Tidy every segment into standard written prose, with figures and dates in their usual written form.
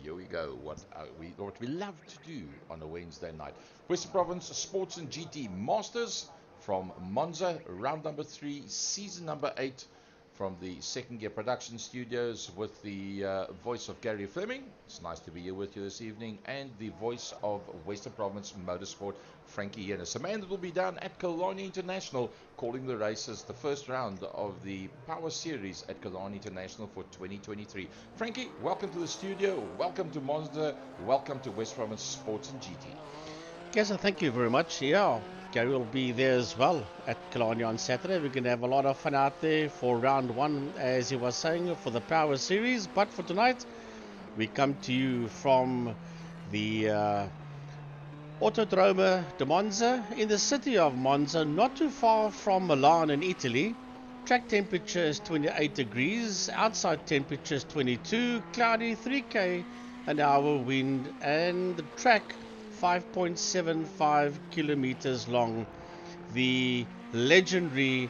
here we go. What we love to do on a Wednesday night. Western Province Sports and GT Masters from MONZA, round number 3, season number 8, from the Second Gear Production Studios with the voice of Gary Fleming. It's nice to be here with you this evening, and the voice of Western Province Motorsport, Frankie Yennis. A man that will be down at Killarney International calling the races, the first round of the Power Series at Killarney International for 2023. Frankie, welcome to the studio, welcome to Monza, welcome to West Province Sports and GT. Yes, thank you very much. Yeah, Gary will be there as well at Killarney on Saturday. We're going to have a lot of fun out there for round 1, as he was saying, for the Power Series. But for tonight, we come to you from the Autodrome de Monza in the city of Monza, not too far from Milan in Italy. Track temperature is 28 degrees, outside temperature is 22, cloudy, 3k an hour wind, and the track 5.75 kilometers long. The legendary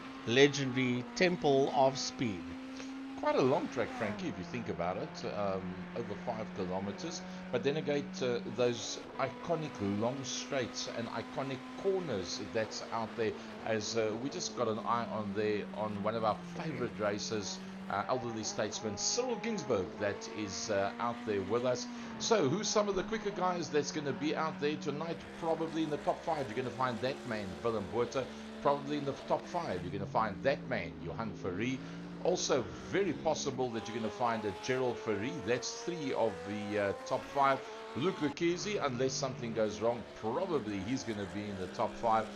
Temple of Speed. Quite a long track, Frankie, if you think about it, over 5 kilometers. But then again, those iconic long straights and iconic corners that's out there, as we just got an eye on there on one of our favorite races, elderly statesman Cyril Ginsberg, that is out there with us. So who's some of the quicker guys that's going to be out there tonight? Probably in the top 5 you're going to find that man, Willem Botha. Probably in the top 5 you're going to find that man, Johan Ferry. Also, very possible that you're going to find a Gerald Ferry. That's 3 of the top 5. Luke Lucchese, unless something goes wrong, probably he's going to be in the top 5.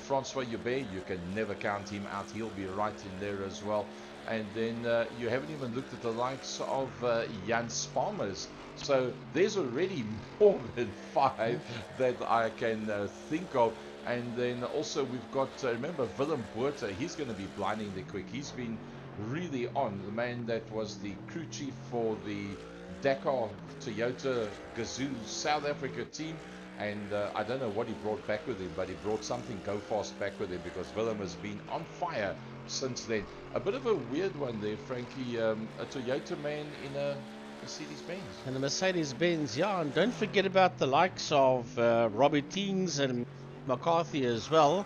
Francois Joubert, you can never count him out. He'll be right in there as well. And then you haven't even looked at the likes of Jan Spalmers. So there's already more than 5 that I can think of. And then also we've got, remember, Willem Botha. He's going to be blindingly quick. He's been really on. The man that was the crew chief for the Dakar Toyota Gazoo South Africa team. And I don't know what he brought back with him, but he brought something go fast back with him, because Willem has been on fire since then. A bit of a weird one there, Frankie. A Toyota man in a Mercedes-Benz. And the Mercedes-Benz, yeah. And don't forget about the likes of Robbie Teens and McCarthy as well.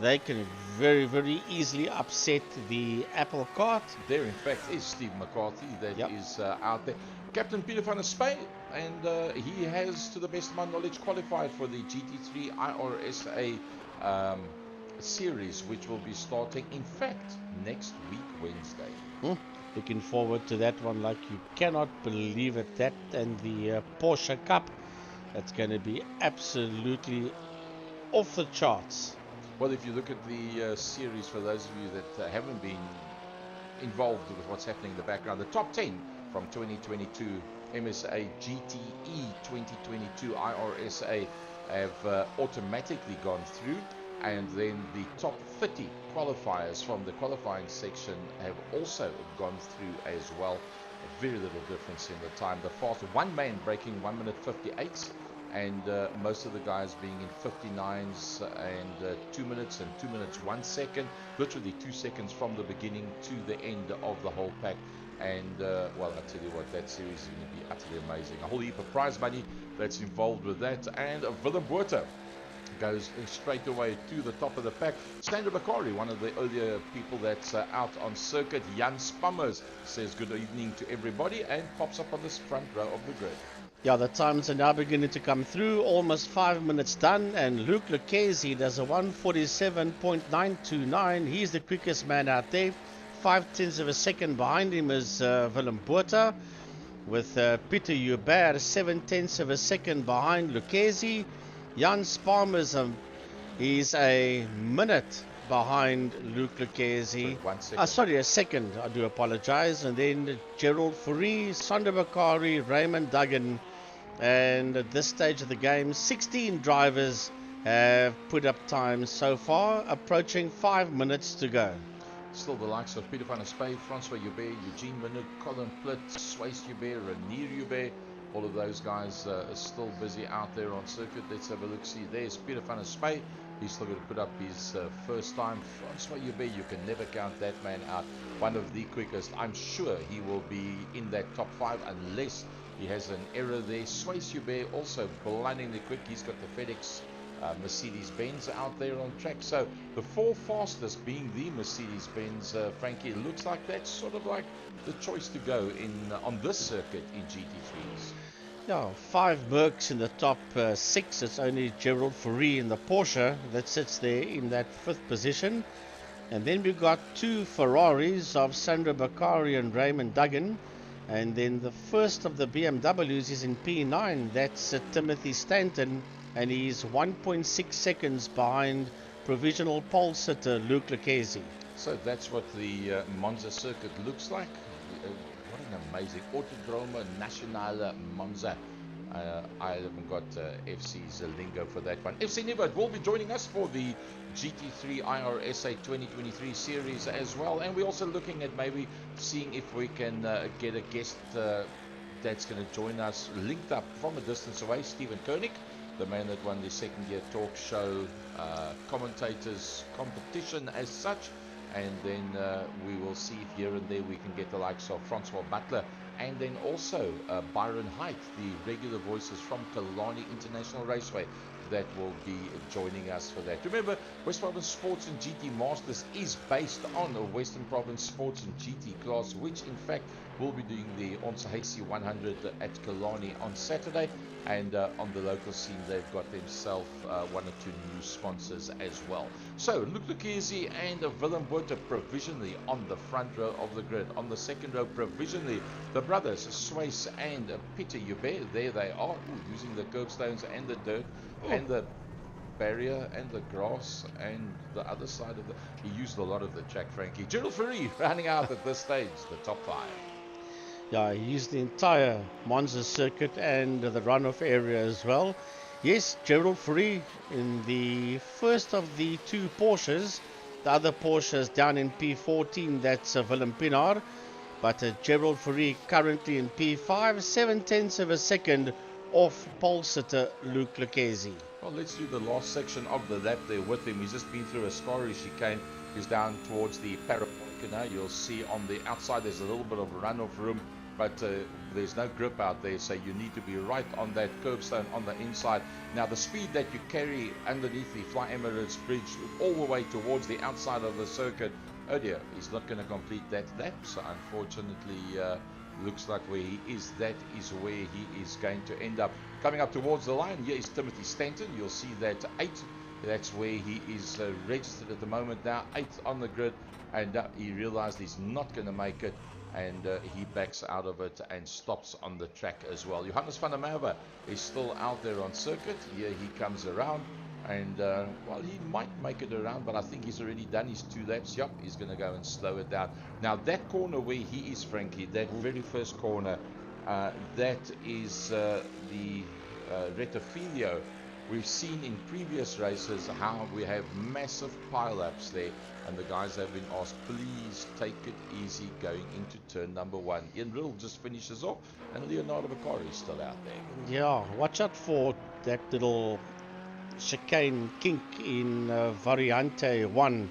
They can very, very easily upset the apple cart. There, in fact, is Steve McCarthy that is out there. Captain Peter van der Spey, and he has, to the best of my knowledge, qualified for the GT3 IRSA series, which will be starting, in fact, next week, Wednesday. Looking forward to that one like you cannot believe it. That and the Porsche Cup, that's going to be absolutely off the charts. Well, if you look at the series, for those of you that haven't been involved with what's happening in the background, the top 10 from 2022 MSA GTE 2022 IRSA have automatically gone through, and then the top 30 qualifiers from the qualifying section have also gone through as well. Very little difference in the time. The fast one man breaking 1 minute 58, and most of the guys being in 59s and 2 minutes and 2 minutes 1 second, literally 2 seconds from the beginning to the end of the whole pack. And well, I tell you what, that series is going to be utterly amazing. A whole heap of prize money that's involved with that. And Willem Botha goes straight away to the top of the pack. Standard Bakari, one of the earlier people that's out on circuit. Jan Spammers says good evening to everybody and pops up on this front row of the grid. Yeah, the times are now beginning to come through. Almost 5 minutes done, and Luke Lucchese does a 1:47.929. He's the quickest man out there. 0.5 of a second behind him is Willem Botha, with Peter Joubert 0.7 of a second behind Lucchese. Jan Spalmers, he's a minute behind Luke Lucchese. Sorry, a second, I do apologize. And then Gerald Ferry, Sander Bakari, Raymond Duggan. And at this stage of the game, 16 drivers have put up time so far, approaching 5 minutes to go. Still the likes of Peter van der Spey, Francois Joubert, Eugene Minute, Colin Plitt, Swace Joubert, Renier Joubert. All of those guys are still busy out there on circuit. Let's have a look. See, there's Peter van der Spey. He's still going to put up his first time. Francois Joubert, you can never count that man out. One of the quickest. I'm sure he will be in that top 5 unless He has an error there. Swayze also blindingly quick. He's got the FedEx Mercedes-Benz out there on track. So the 4 fastest being the Mercedes-Benz, Frankie, it looks like that's sort of like the choice to go in on this circuit in GT3s. Yeah, 5 Mercs in the top 6. It's only Gerald Fourie in the Porsche that sits there in that 5th position. And then we've got 2 Ferraris of Sandro Beccari and Raymond Duggan. And then the first of the BMWs is in P9. That's Timothy Stanton. And he's 1.6 seconds behind provisional pole sitter Luke Lucchesi. So that's what the Monza circuit looks like. What an amazing Autodromo Nazionale Monza. I haven't got FC's lingo for that one. FC Nibud will be joining us for the GT3 IRSA 2023 series as well. And we're also looking at maybe seeing if we can get a guest that's going to join us linked up from a distance away, Stephen Koenig, the man that won the second year talk show commentators competition as such. And then we will see if here and there we can get the likes of Francois Butler and then also Byron Height, the regular voices from Killarney International Raceway, that will be joining us for that. Remember, West Province Sports and GT Masters is based on a Western Province Sports and GT class, which in fact will be doing the ONSA HC 100 at Killarney on Saturday. And on the local scene, they've got themselves 1 or 2 new sponsors as well. So, Luke Lucchesi and Willem Botha provisionally on the front row of the grid. On the second row, provisionally, the brothers, Swayze and Peter Joubert. There they are, using the curbstones and the dirt and the barrier and the grass and the other side of the... He used a lot of the track, Frankie. Gerald Fourie rounding out at this stage, the top 5. Yeah, he used the entire Monza circuit and the runoff area as well. Yes, Gerald Fourie in the first of the 2 Porsches. The other Porsche is down in P14, that's Willem Pinaar. But Gerald Fourie currently in P5, 7/10 of a second off pole sitter Luke Lucchesi. Well, let's do the last section of the lap there with him. He's just been through a Ascari chicane. He's down towards the Parapolka now. You'll see on the outside there's a little bit of runoff room, but there's no grip out there, so you need to be right on that curbstone on the inside. Now, the speed that you carry underneath the Fly Emirates Bridge all the way towards the outside of the circuit, oh dear, he's not going to complete that lap, so unfortunately looks like where he is, that is where he is going to end up. Coming up towards the line, here is Timothy Stanton. You'll see that 8, that's where he is registered at the moment now, 8th on the grid, and he realized he's not going to make it, and he backs out of it and stops on the track as well. Johannes van der Merwe is still out there on circuit. Here he comes around, and well, he might make it around, but I think he's already done his 2 laps. Yep, he's going to go and slow it down. Now, that corner where he is, Frankie, that very first corner, that is the Retofilio. We've seen in previous races how we have massive pile-ups there, and the guys have been asked, please take it easy going into turn number 1. Ian Riddle just finishes off, and Leonardo Beccari is still out there. Yeah, watch out for that little chicane kink in Variante 1.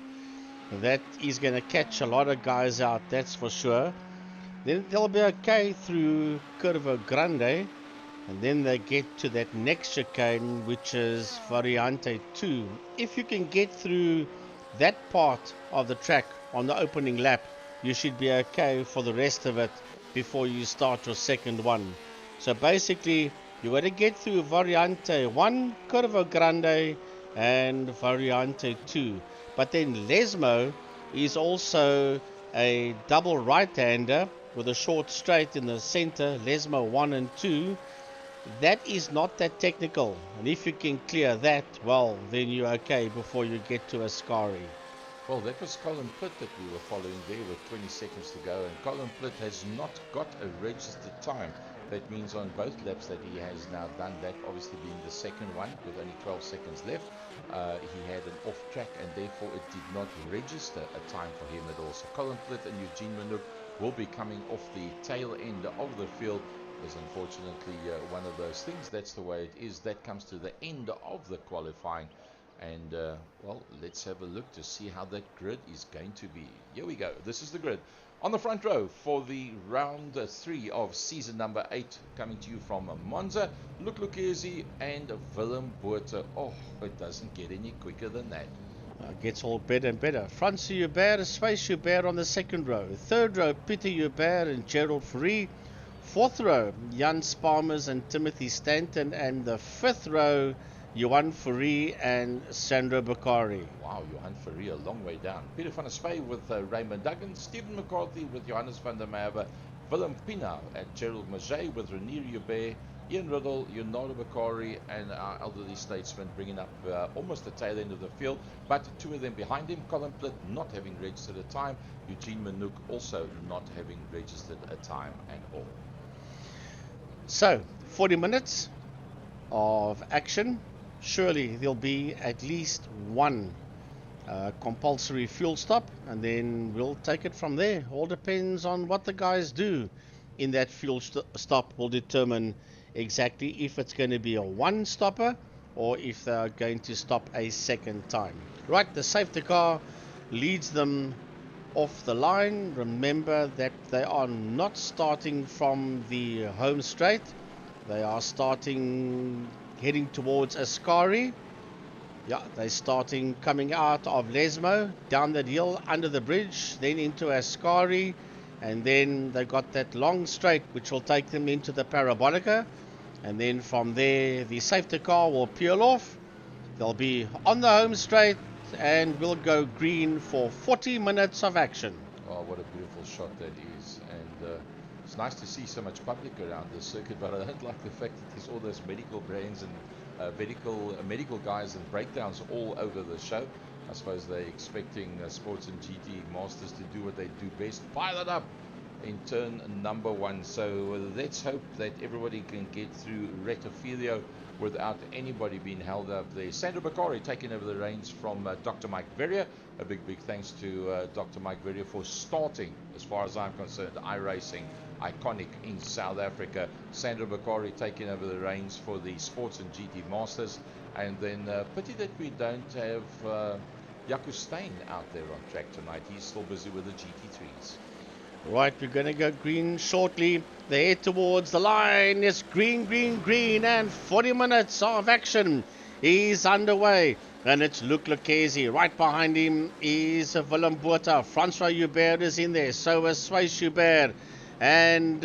That is going to catch a lot of guys out, that's for sure. Then they'll be okay through Curva Grande, and then they get to that next chicane, which is Variante 2. If you can get through that part of the track on the opening lap, you should be okay for the rest of it before you start your second one. So basically, you got to get through Variante 1, Curva Grande, and Variante 2. But then Lesmo is also a double right-hander with a short straight in the center, Lesmo 1 and 2. That is not that technical, and if you can clear that, well, then you're okay before you get to Ascari. Well, that was Colin Plitt that we were following there with 20 seconds to go, and Colin Plitt has not got a registered time. That means on both laps that he has now done, that obviously being the second one with only 12 seconds left, he had an off track, and therefore it did not register a time for him at all. So Colin Plitt and Eugene Manouk will be coming off the tail end of the field. Is unfortunately one of those things. That's the way it is. That comes to the end of the qualifying, and well, let's have a look to see how that grid is going to be. Here we go. This is the grid On the front row for the round 3 of season number 8, coming to you from MONZA, Lucchese and Willem Botha. Oh, it doesn't get any quicker than that. Gets all better and better. Francois Hubert, Space Hubert on the second row. Third row, Peter Hubert and Gerald Fourie. Fourth row, Jan Spalmers and Timothy Stanton. And the fifth row, Johan Fourie and Sandro Bakari. Wow, Johan Fourie a long way down. Peter van der Spey with Raymond Duggan. Stephen McCarthy with Johannes van der Merwe. Willem Pina and Gerald Maget with Renier Hubert. Ian Riddle, Leonardo Bakari, and our elderly statesman bringing up almost the tail end of the field, but two of them behind him. Colin Plitt not having registered a time. Eugene Manouk also not having registered a time at all. So, 40 minutes of action. Surely there'll be at least one compulsory fuel stop, and then we'll take it from there. All depends on what the guys do in that fuel stop will determine exactly if it's going to be a one stopper or if they're going to stop a second time. Right, the safety car leads them off the line. Remember that they are not starting from the home straight. They are starting heading towards Ascari. Yeah, they're starting coming out of Lesmo, down that hill, under the bridge, then into Ascari, and then they got that long straight which will take them into the Parabolica, and then from there the safety car will peel off. They'll be on the home straight and we'll go green for 40 minutes of action. Oh, what a beautiful shot that is. And it's nice to see so much public around this circuit, but I don't like the fact that there's all those medical brains and medical guys and breakdowns all over the show. I suppose they're expecting Sports and Gt Masters to do what they do best, pile it up in turn number 1. So let's hope that everybody can get through Retofilio without anybody being held up there. Sandro Bakari taking over the reins from Dr. Mike Verrier. A big thanks to Dr. Mike Verrier for starting, as far as I'm concerned, iRacing iconic in South Africa. Sandro Bakari taking over the reins for the Sports and GT Masters. And then pity that we don't have Jaco Steyn out there on track tonight. He's still busy with the GT3s. Right, we're going to go green shortly. They head towards the line. It's green, green, green, and 40 minutes of action is underway. And it's Luc Lucchese. Right behind him is Willem Botha. Francois Hubert is in there. So is Swais Hubert. And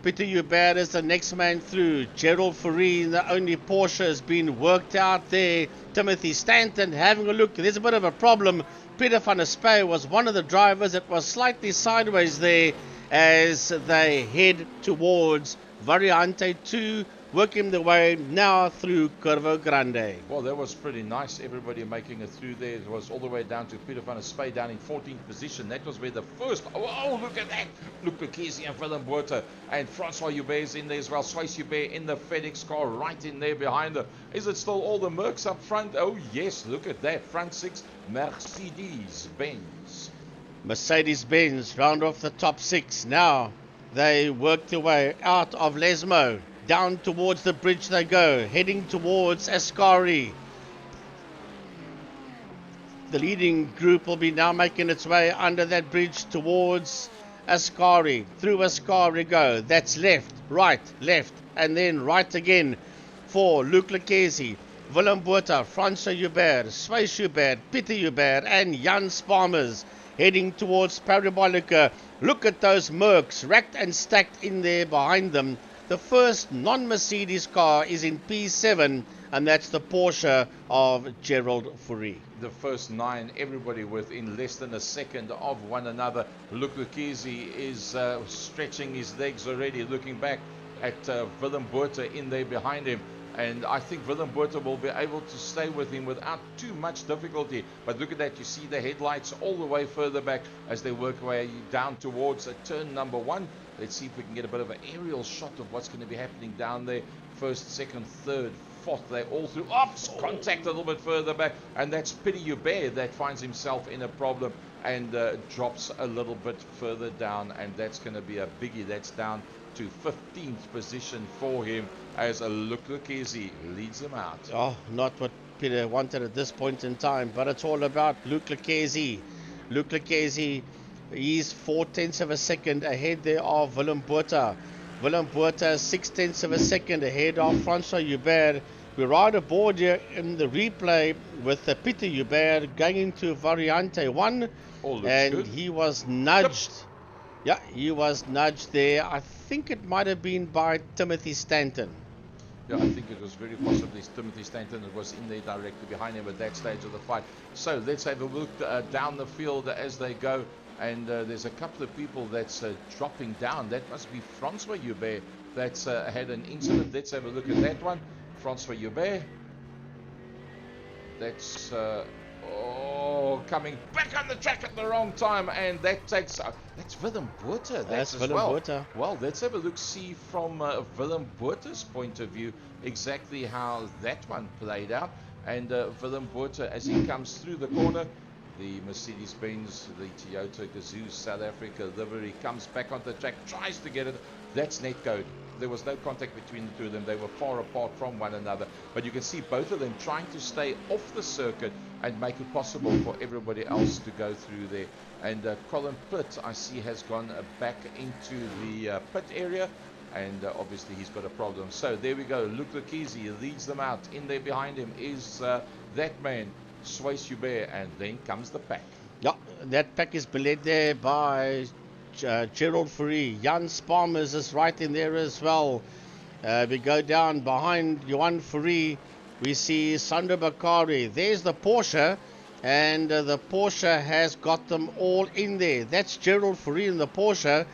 Peter Hubert is the next man through. Gerald Fourie, the only Porsche, has been worked out there. Timothy Stanton having a look. There's a bit of a problem. Peter van der Spey was one of the drivers that was slightly sideways there as they head towards Variante 2, working their way now through Curvo Grande. Well, that was pretty nice. Everybody making it through there. It was all the way down to Peter van der Spey down in 14th position. That was where the first... Oh, look at that! Luc Lucchese and Willem Botha. And Francois Hubert is in there as well. Swais Hubert in the FedEx car right in there behind her. Is it still all the Mercs up front? Oh, yes. Look at that. Front 6, Mercedes-Benz. Mercedes-Benz round off the top 6. Now they work their way out of Lesmo. Down towards the bridge they go, heading towards Ascari. The leading group will be now making its way under that bridge towards Ascari. Through Ascari go. That's left, and then right again for Luc Lucchese, Willem Botha, Francois Hubert, Swais Hubert, Peter Hubert, and Jan Spalmers heading towards Parabolica. Look at those Mercs racked and stacked in there behind them. The first non-Mercedes car is in P7, and that's the Porsche of Gerald Fourie. The first 9, everybody within less than a second of one another. Luc Lucchese is stretching his legs already, looking back at Willem Botha in there behind him. And I think Willem Botha will be able to stay with him without too much difficulty. But look at that, you see the headlights all the way further back as they work their way down towards turn number 1. Let's see if we can get a bit of an aerial shot of what's going to be happening down there. First, second, third, fourth, they're all through. Contact a little bit further back. And that's Peter Hubert that finds himself in a problem and drops a little bit further down. And that's going to be a biggie. That's down to 15th position for him as Luc Lucchese leads them out. Oh, not what Peter wanted at this point in time, but it's all about Luc Lucchese. Luc Lucchese He's 4/10 of a second ahead there of Willem Botha. Willem Botha 6/10 of a second ahead of Francois Hubert. We're right aboard here in the replay with Peter Hubert going into Variante 1, and good. he was nudged. Yeah, he was nudged there. I think it might have been by Timothy Stanton. Yeah, I think it was very possibly Timothy Stanton that was in there directly behind him at that stage of the fight. So let's have a look down the field as they go. And there's a couple of people that's dropping down. That must be Francois Hubert that's had an incident. Let's have a look at that one. Francois Hubert. That's coming back on the track at the wrong time, and that takes that's Willem Botha. That's Willem Botha. Well, let's have a look, see from Willem Botha's point of view exactly how that one played out. And Willem Botha, as he comes through the corner, the Mercedes-Benz, the Toyota Gazoo South Africa livery comes back on the track, tries to get it. That's net code. There was no contact between the two of them. They were far apart from one another. But you can see both of them trying to stay off the circuit and make it possible for everybody else to go through there. And Colin Pitt, I see, has gone back into the pit area. And obviously he's got a problem. So there we go. Luke Lucchese leads them out. In there behind him is that man, Swayze Hubert. And then comes the pack. Yeah, that pack is led there by Gerald Fourie. Jan Sparmers is right in there as well. We go down behind Johan Fourie. We see Sandro Bakari. There's the Porsche, and the Porsche has got them all in there. That's Gerald Fourie in the Porsche,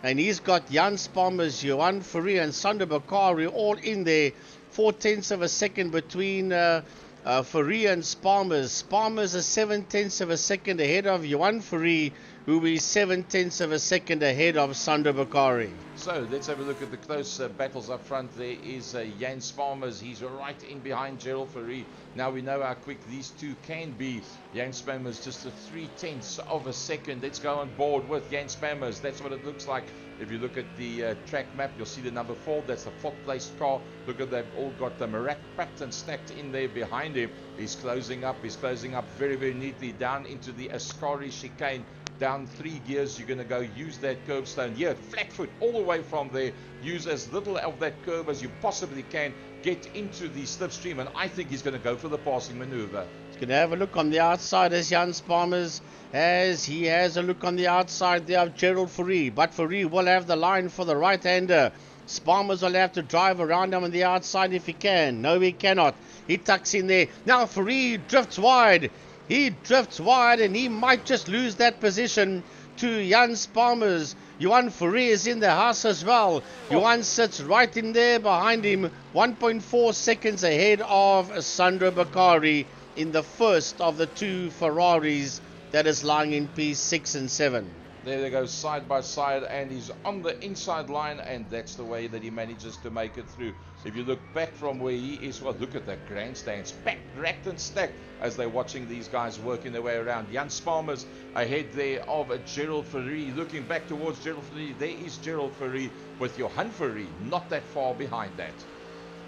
and he's got Jan Sparmers, Johan Fourie, and Sandro Bakari all in there. 4/10 of a second between Fourie and Sparmers. Sparmers is 7/10 of a second ahead of Johan Fourie, who is 7/10 of a second ahead of Sandro Bakari. So let's have a look at the close battles up front. There is Jan Sparmers. He's right in behind Gerald Fourie. Now we know how quick these two can be. Jan Sparmers just a 3/10 of a second. Let's go on board with Jan Sparmers. That's what it looks like. If you look at the track map, you'll see the number 4. That's the 4th placed car. Look at, they've all got them packed and stacked in there behind him. He's closing up. He's closing up very, very neatly down into the Ascari chicane. Down 3 gears, you're going to go use that curbstone here, flat foot all the way from there. Use as little of that curve as you possibly can. Get into the slipstream, and I think he's going to go for the passing maneuver. He's going to have a look on the outside as Jan Sparmers, as he has a look on the outside there of Gerald Fourie. But Fourie will have the line for the right-hander. Sparmers will have to drive around him on the outside if he can. No, he cannot. He tucks in there. Now Fourie drifts wide. He drifts wide, and he might just lose that position to Jan Sparmers. Johan Fourie is in the house as well. Johan sits right in there behind him, 1.4 seconds ahead of Sandro Bakari in the first of the two Ferraris that is lying in P6 and 7. There they go, side by side, and he's on the inside line, and that's the way that he manages to make it through. If you look back from where he is, well, look at that grandstands, packed, racked and stacked as they're watching these guys working their way around. Jan Sparmers ahead there of Gerald Fourie, looking back towards Gerald Fourie. There is Gerald Fourie with Johan Fourie, not that far behind that.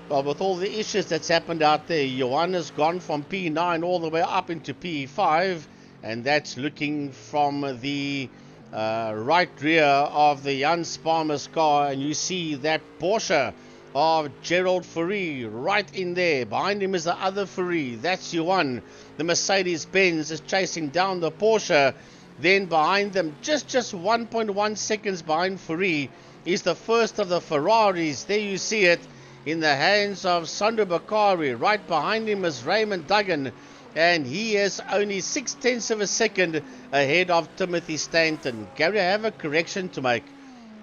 Well, with all the issues that's happened out there, Johan has gone from P9 all the way up into P5, and that's looking from the right rear of the Jan Sparmers car, and you see that Porsche of Gerald Fourie right in there. Behind him is the other Fourie. That's Johan. The Mercedes-Benz is chasing down the Porsche. Then behind them, just 1.1 seconds behind Fourie, is the first of the Ferraris. There you see it in the hands of Sandro Bakari. Right behind him is Raymond Duggan, and he is only 6/10 of a second ahead of Timothy Stanton. Gary, I have a correction to make.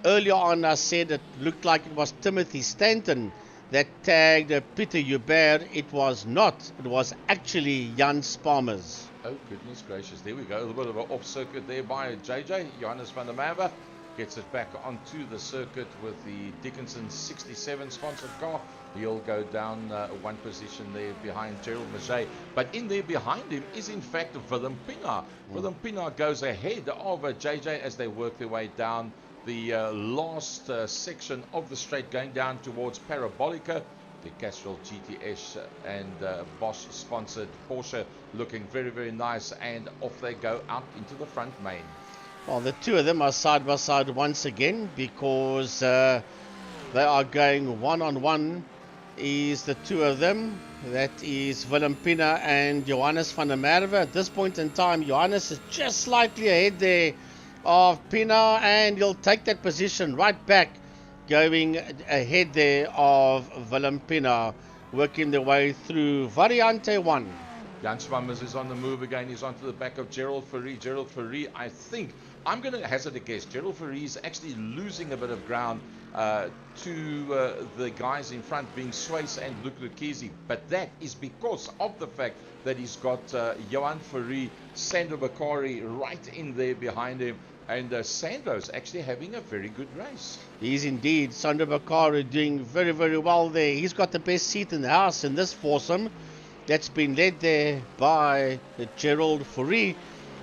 Earlier on, I said it looked like it was Timothy Stanton that tagged Peter Hubert. It was not. It was actually Jan Sparmers. Oh, goodness gracious. There we go. A little bit of an off-circuit there by JJ. Johannes van der Merwe gets it back onto the circuit with the Dickinson 67 sponsored car. He'll go down one position there behind Gerald Maget. But in there behind him is in fact Willem Pinaar. Willem Pinaar goes ahead of JJ as they work their way down the last section of the straight, going down towards Parabolica. The Castrol GTS and Bosch sponsored Porsche looking very, very nice, and off they go out into the front main. Well, the two of them are side by side once again because they are going one-on-one. Is the two of them. That is Willem Pina and Johannes van der Merwe. At this point in time, Johannes is just slightly ahead there of Pina, and he'll take that position right back, going ahead there of Willem Pina, working their way through Variante 1. Jan Swammers is on the move again. He's onto the back of Gerald Fourie. Gerald Fourie, I think, I'm going to hazard a guess. Gerald Fourie is actually losing a bit of ground to the guys in front, being Sways and Luke Lukezi. But that is because of the fact that he's got Johan Fourie, Sandro Bakari right in there behind him. And Sandro's actually having a very good race. He's indeed. Sandro Bakari doing very, very well there. He's got the best seat in the house in this foursome. That's been led there by Gerald Fourie.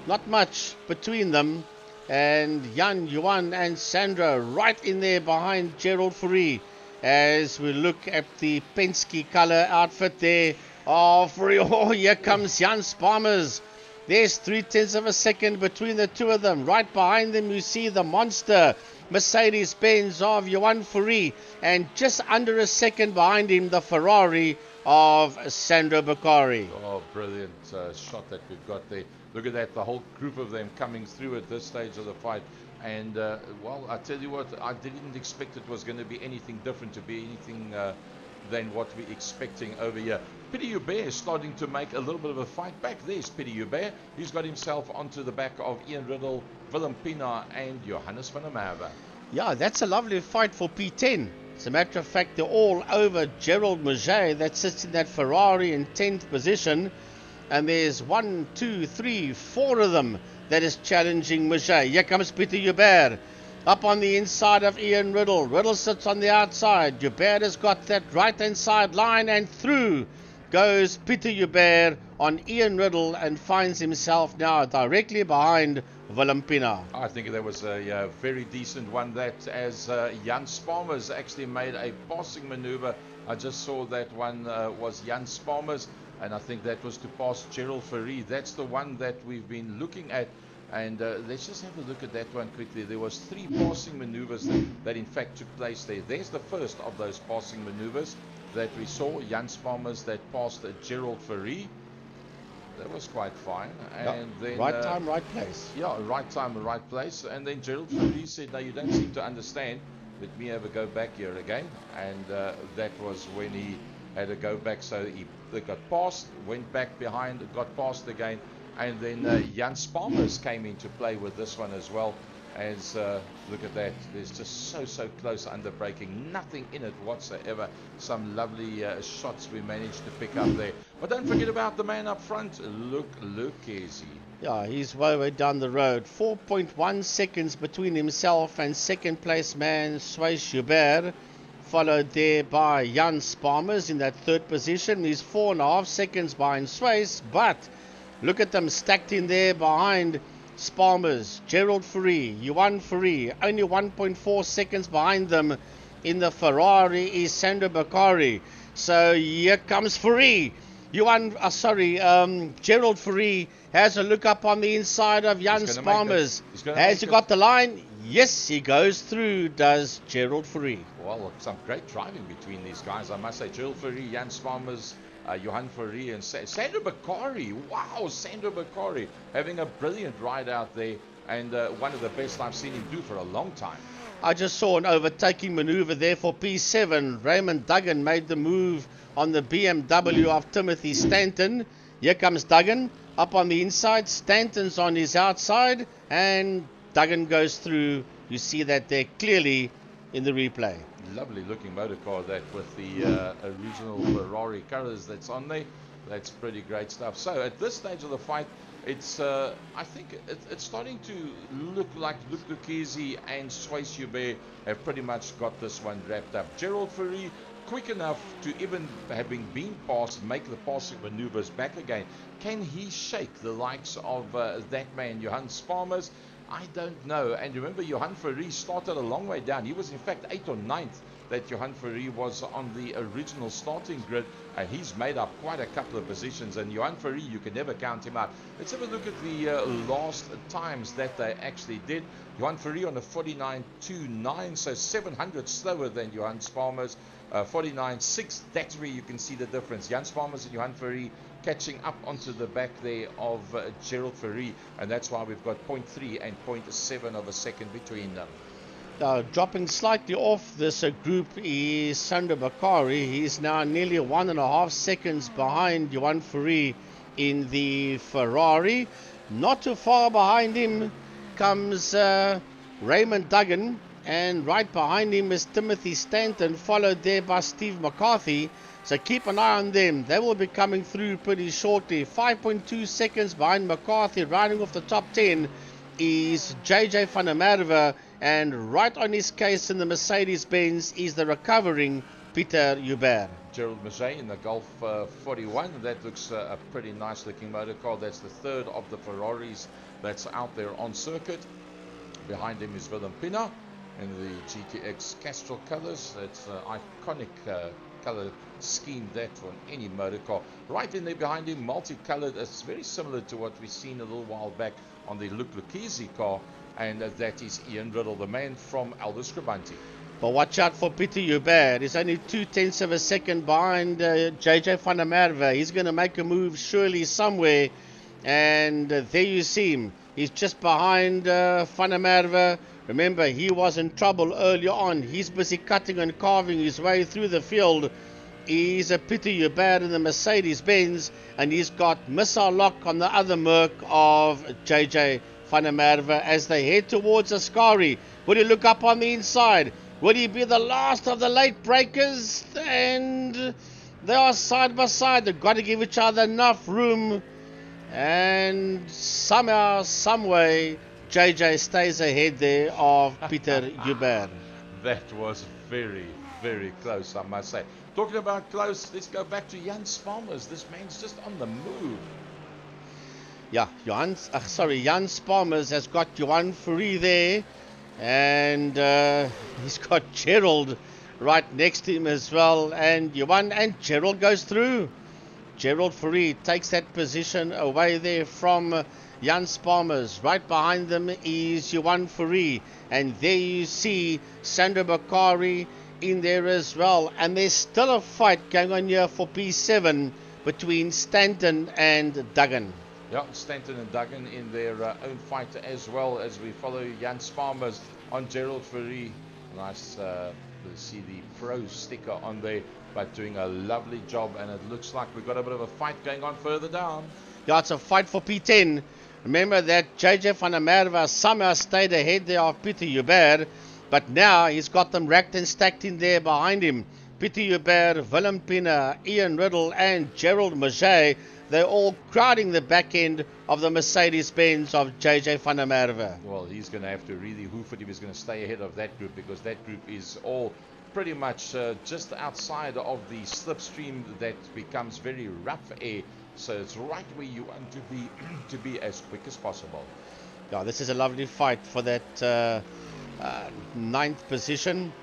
Not much between them. And Johan and Sandro right in there behind Gerald Fourie. As we look at the Penske color outfit there. Oh, Fourie. Oh, here comes Jan Sparmers. There's 0.3 of a second between the two of them. Right behind them you see the monster Mercedes-Benz of Johan Fourie. And just under a second behind him the Ferrari of Sandro Bakari. Oh, brilliant shot that we've got there. Look at that, the whole group of them coming through at this stage of the fight. And, well, I tell you what, I didn't expect it was going to be anything different, to be anything than what we're expecting over here. Pieter Joubert is starting to make a little bit of a fight back. There's Pieter Joubert. He's got himself onto the back of Ian Riddle, Willem Pina and Johannes van der Merwe. Yeah, that's a lovely fight for P10. As a matter of fact, they're all over Gerald Mauger that sits in that Ferrari in 10th position. And there's 1, 2, 3, 4 of them that is challenging Mauger. Here comes Pieter Joubert. Up on the inside of Ian Riddle. Riddle sits on the outside. Joubert has got that right-hand side line, and through goes Pieter Joubert on Ian Riddle and finds himself now directly behind Willem Pina. I think that was a very decent one, that as Jan Sparmers actually made a passing maneuver. I just saw that one was Jan Sparmers, and I think that was to pass Gerald Fourie. That's the one that we've been looking at. And let's just have a look at that one quickly. There was 3 passing maneuvers that in fact took place there. There's the first of those passing maneuvers that we saw. Jan Sparmers that passed Gerald Fourie. That was quite fine. And then right time, right place. Yeah, right time, right place. And then Gerald Fourie said, "No, you don't seem to understand. Let me have a go back here again." And that was when he had a go back. So they got past, went back behind, got past again. And then Jan Sparmers came into play with this one as well. As look at that, there's just so close under braking, nothing in it whatsoever. Some lovely shots we managed to pick up there. But don't forget about the man up front, Luke Lukezi. Yeah, he's way down the road. 4.1 seconds between himself and second place man Sways Joubert, followed there by Jan Sparmers in that third position. He's 4.5 seconds behind Sways, but look at them stacked in there behind Sparmers, Gerald Fourie, Johan Fourie. Only 1.4 seconds behind them in the Ferrari is Sandro Bakari. So here comes Fourie. Gerald Fourie has a look up on the inside of Jan Sparmers. Has he got the line? Yes, he goes through, does Gerald Fourie. Well, some great driving between these guys, I must say. Gerald Fourie, Jan Sparmers, Johan Fourie and Sandro Bakari. Wow, Sandro Bakari having a brilliant ride out there, and one of the best I've seen him do for a long time. I just saw an overtaking maneuver there for P7. Raymond Duggan made the move on the BMW of Timothy Stanton. Here comes Duggan up on the inside. Stanton's on his outside, and Duggan goes through. You see that there clearly in the replay. Lovely looking motor car, that, with the original Ferrari colours that's on there. That's pretty great stuff. So at this stage of the fight, it's I think it's starting to look like Luke Lukezi and Sways Joubert have pretty much got this one wrapped up. Gerald Fourie, quick enough to, even having been passed, make the passing maneuvers back again. Can he shake the likes of that man, Johan Sparmers? I don't know. And remember, Johan Fourie started a long way down. He was in fact 8th or 9th that Johan Ferry was on the original starting grid, and he's made up quite a couple of positions. And Johan Ferry, you can never count him out. Let's have a look at the last times that they actually did. Johan Ferry on a 49.29, so 700 slower than Johan Sparmers. 49.6, that's where you can see the difference. Jan Sparmers and Johan Ferry catching up onto the back there of Gerald Ferry, and that's why we've got 0.3 and 0.7 of a second between them. Dropping slightly off this group is Sandro Bakari. He's now nearly 1.5 seconds behind Johan Ferry in the Ferrari. Not too far behind him comes Raymond Duggan, and right behind him is Timothy Stanton, followed there by Steve McCarthy. So keep an eye on them. They will be coming through pretty shortly. 5.2 seconds behind McCarthy. Riding off the top 10 is JJ van der Merwe, and right on his case in the Mercedes-Benz is the recovering Pieter Hubert. Gerald Maget in the Golf 41. That looks a pretty nice looking motor car. That's the third of the Ferraris that's out there on circuit. Behind him is Willem Pina in the GTX Castrol colors. It's an iconic color scheme that on any motor car. Right in there behind him, multicolored. It's very similar to what we've seen a little while back on the Luc Lucchese car, and that is Ian Riddle, the man from Aldo Scribanti. But watch out for Pieter Hubert. He's only 0.2 of a second behind JJ van der Merwe. He's going to make a move surely somewhere, and there you see him. He's just behind van der Merwe. Remember, he was in trouble earlier on. He's busy cutting and carving his way through the field. He's a Pieter Hubert in the Mercedes-Benz, and he's got missile lock on the other Merc of JJ van der Merwe as they head towards Ascari. Will he look up on the inside? Will he be the last of the late breakers? And they are side by side. They've got to give each other enough room. And somehow, some way, JJ stays ahead there of Pieter Hubert. That was very, very close, I must say. Talking about close, let's go back to Jan Sparmers. This man's just on the move. Yeah, Jan Sparmers has got Johan Ferry there, and he's got Gerald right next to him as well. And Gerald goes through. Gerald Ferry takes that position away there from Jan Sparmers. Right behind them is Johan Ferry, and there you see Sandro Bakari in there as well. And there's still a fight going on here for P7 between Stanton and Duggan. Yeah, Stanton and Duggan in their own fight as well, as we follow Jan Sparmers on Gerald Ferry. Nice to see the pro sticker on there, but doing a lovely job, and it looks like we've got a bit of a fight going on further down. Yeah, it's a fight for P10. Remember that JJ van der Merwe somehow stayed ahead there of Pieter Hubert, but now he's got them racked and stacked in there behind him. Pieter Hubert, Willem Pina, Ian Riddle and Gerald Maget, they're all crowding the back end of the Mercedes-Benz of JJ van der Merwe. Well, he's going to have to really hoof it if he's going to stay ahead of that group, because that group is all pretty much just outside of the slipstream that becomes very rough air. So it's right where you want to be as quick as possible. Yeah, this is a lovely fight for that ninth position.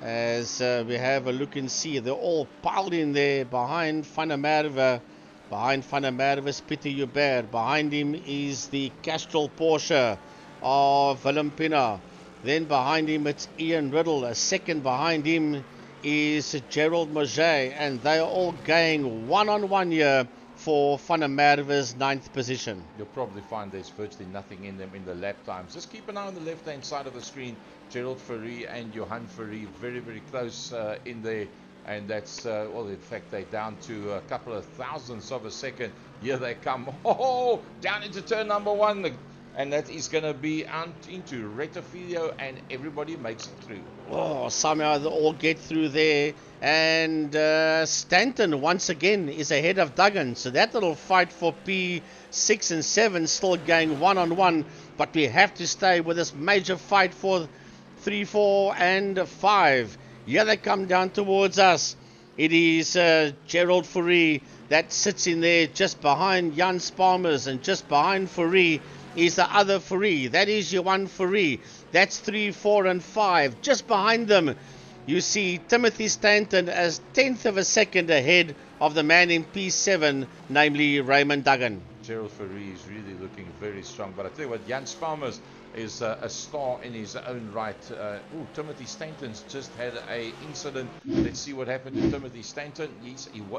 As we have a look and see, they're all piled in there behind Van der Merwe. Behind Van der Merwe is Pieter Hubert. Behind him is the Castrol Porsche of Willem Pina. Then behind him it's Ian Riddle. A second behind him is Gerald Maget, and they are all going one-on-one here for Van der Merwe's ninth position. You'll probably find there's virtually nothing in them in the lap times. Just keep an eye on the left-hand side of the screen. Gerald Ferry and Johan Ferry very, very close in there. And that's, well, in fact, they're down to a couple of thousandths of a second. Here they come. Oh, down into turn number one. And that is going to be out into Retofilio, and everybody makes it through. Oh, somehow they all get through there. And Stanton, once again, is ahead of Duggan. So that little fight for P6 and 7 still going one-on-one. But we have to stay with this major fight for 3, 4, and 5. Here they come down towards us. It is Gerald Ferry that sits in there just behind Jan Sparmers, and just behind Ferry is the other Ferry. That is Johan Ferry. That's 3, 4, and 5. Just behind them, you see Timothy Stanton as 10th of a second ahead of the man in P7, namely Raymond Duggan. Gerald Fourie is really looking very strong. But I tell you what, Jan Spalmers is a star in his own right. Timothy Stanton's just had a incident. Let's see what happened to Timothy Stanton.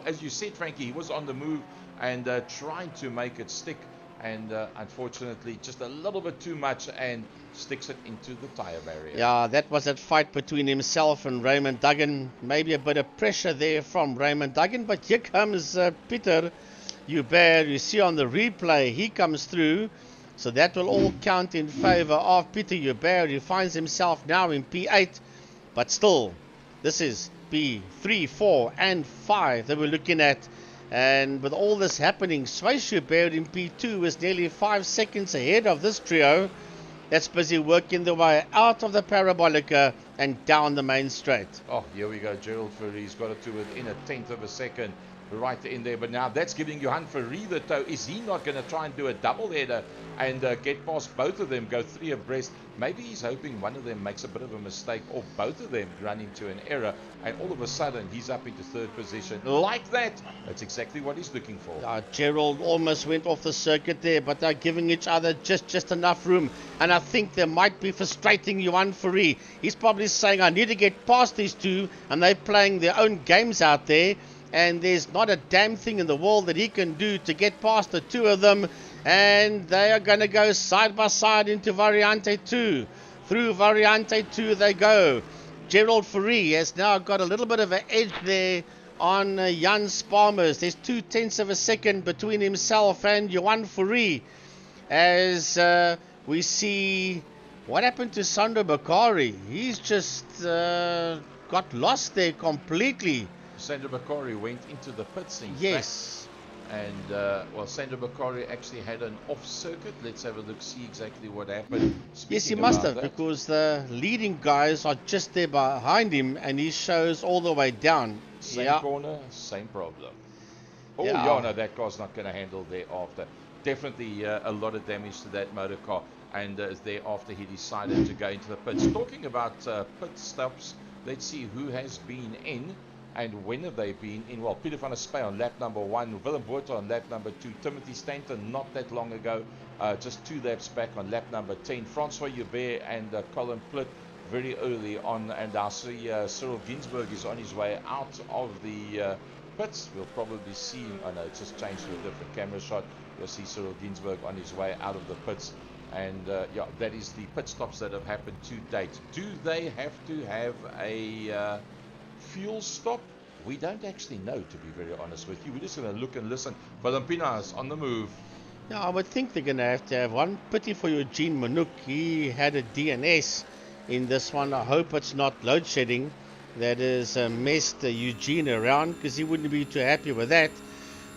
As you said, Frankie, he was on the move and trying to make it stick. And unfortunately, just a little bit too much and sticks it into the tire barrier. Yeah, that was that fight between himself and Raymond Duggan. Maybe a bit of pressure there from Raymond Duggan. But here comes Peter Hubert. You see on the replay, he comes through. So that will all count in favor of Peter Hubert. He finds himself now in P8. But still, this is P3, 4 and 5 that we're looking at. And with all this happening, Swayze Hubert in P2 is nearly 5 seconds ahead of this trio that's busy working their way out of the Parabolica and down the main straight. Oh, here we go. Gerald Fourie got it to within a 10th of a second right in there. But now that's giving Johan Fourie the toe. Is he not going to try and do a double header and get past both of them, go 3 abreast? Maybe he's hoping one of them makes a bit of a mistake or both of them run into an error, and all of a sudden he's up into 3rd position. Like that, that's exactly what he's looking for. Gerald almost went off the circuit there, but they're giving each other just enough room. And I think they might be frustrating Johan Fourie. He's probably saying, I need to get past these two, and they're playing their own games out there. And there's not a damn thing in the world that he can do to get past the two of them. And they are going to go side by side into Variante 2. Through Variante 2 they go. Gerald Fourie has now got a little bit of an edge there on Jan Spalmers. There's 0.2 of a second between himself and Johan Fourie. As we see what happened to Sandro Bakari. He's just got lost there completely. Sandro Bakari went into the pits in yes. fact. And Sandro Bakari actually had an off circuit. Let's have a look, see exactly what happened. Yes, he must have, because the leading guys are just there behind him and he shows all the way down. Same corner, same problem. Oh, no, that car's not going to handle thereafter. Definitely a lot of damage to that motor car. And thereafter he decided to go into the pits. Talking about pit stops, let's see who has been in. And when have they been in? Well, Peter van der Spey on lap number 1, Willem Botha on lap number 2, Timothy Stanton not that long ago, just 2 laps back on lap number 10, Francois Hubert and Colin Plitt very early on, and I see Cyril Ginsberg is on his way out of the pits. We'll probably see him, no, it's just changed to a different camera shot. You'll see Cyril Ginsberg on his way out of the pits. And that is the pit stops that have happened to date. Do they have to have a fuel stop? We don't actually know, to be very honest with you. We're just going to look and listen. Willem Pinaar's on the move. Yeah, I would think they're going to have one. Pity for Eugene Manouk. He had a DNS in this one. I hope it's not load shedding that has messed Eugene around, because he wouldn't be too happy with that.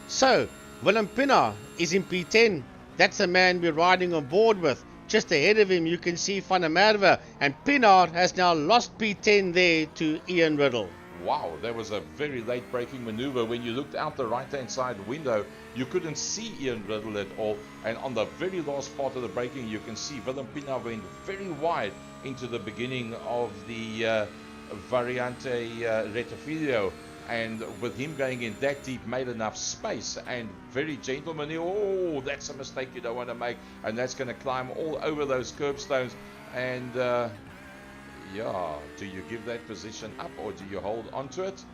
So Willem Pinaar is in P10. That's the man we're riding on board with. Just ahead of him you can see Van der Merwe, and Pinaar has now lost P10 there to Ian Riddle. Wow, that was a very late braking maneuver. When you looked out the right hand side window, you couldn't see Ian Riddle at all, and on the very last part of the braking you can see Willem Pinaar went very wide into the beginning of the Variante Rettifilo, and with him going in that deep made enough space, and very gentlemanly. Oh, that's a mistake you don't want to make, and that's going to climb all over those curbstones. And do you give that position up or do you hold on to it?